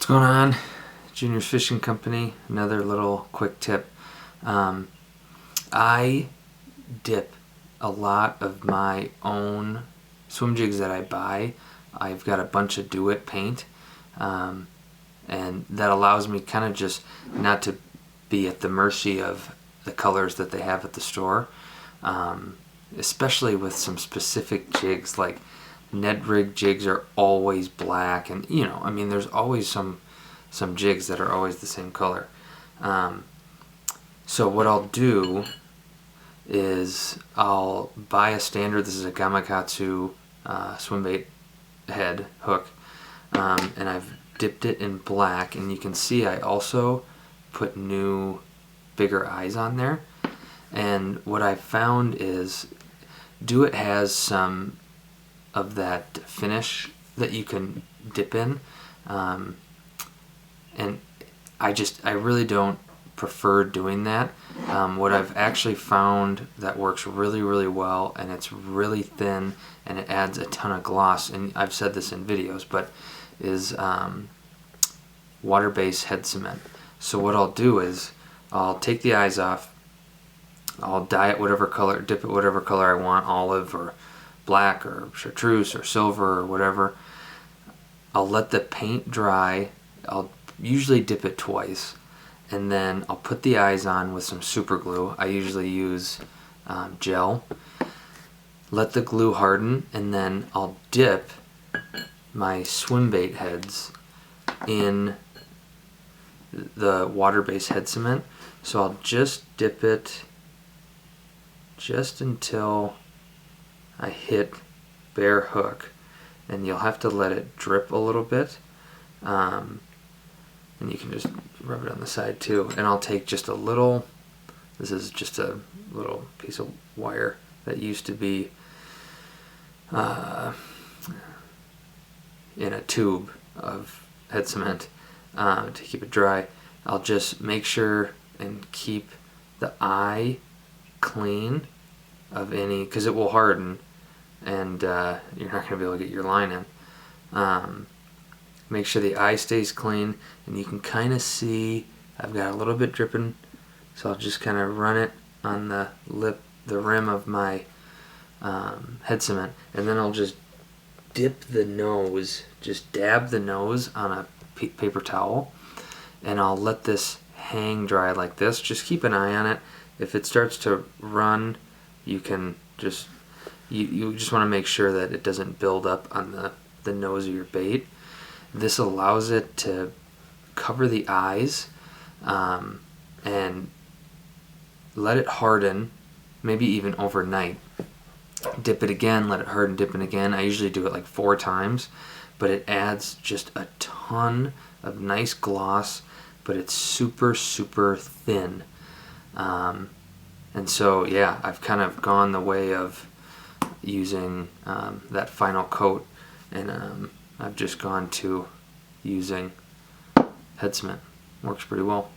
What's going on? Junior's Fishing Company. Another little quick tip. I dip a lot of my own swim jigs that I buy. I've got a bunch of do-it paint, and that allows me kind of just not to be at the mercy of the colors that they have at the store, especially with some specific jigs. Like Ned rig jigs are always black, and I mean, there's always some jigs that are always the same color. So what I'll do is I'll buy a standard. This is a Gamakatsu swim bait head hook, and I've dipped it in black, and you can see I also put new bigger eyes on there. And what I found is Do-It has some of that finish that you can dip in, and I really don't prefer doing that. What I've actually found that works really well, and it's really thin and it adds a ton of gloss, and I've said this in videos, but is water-based head cement. So what I'll do is I'll take the eyes off, I'll dye it whatever color, dip it whatever color I want, olive or black or chartreuse or silver or whatever. I'll let the paint dry. I'll usually dip it twice, and then I'll put the eyes on with some super glue. I usually use gel. Let the glue harden, and then I'll dip my swim bait heads in the water-based head cement. So I'll just dip it just until I hit bare hook, and you'll have to let it drip a little bit, and you can just rub it on the side too. And I'll take just a little, this is just a little piece of wire that used to be in a tube of head cement to keep it dry. I'll just make sure and keep the eye clean of any, because it will harden, and you're not going to be able to get your line in. Make sure the eye stays clean, and you can kind of see I've got a little bit dripping, so I'll just kind of run it on the rim of my head cement, and then I'll just dip the nose, just dab the nose on a paper towel, and I'll let this hang dry like this. Just keep an eye on it. If it starts to run, you can just you just want to make sure that it doesn't build up on the nose of your bait. This allows it to cover the eyes, and let it harden, maybe even overnight. Dip it again, let it harden, dip it again. I usually do it like 4 times, but it adds just a ton of nice gloss, but it's super thin. And so yeah, I've kind of gone the way of using that final coat, and I've just gone to using head cement. Works pretty well.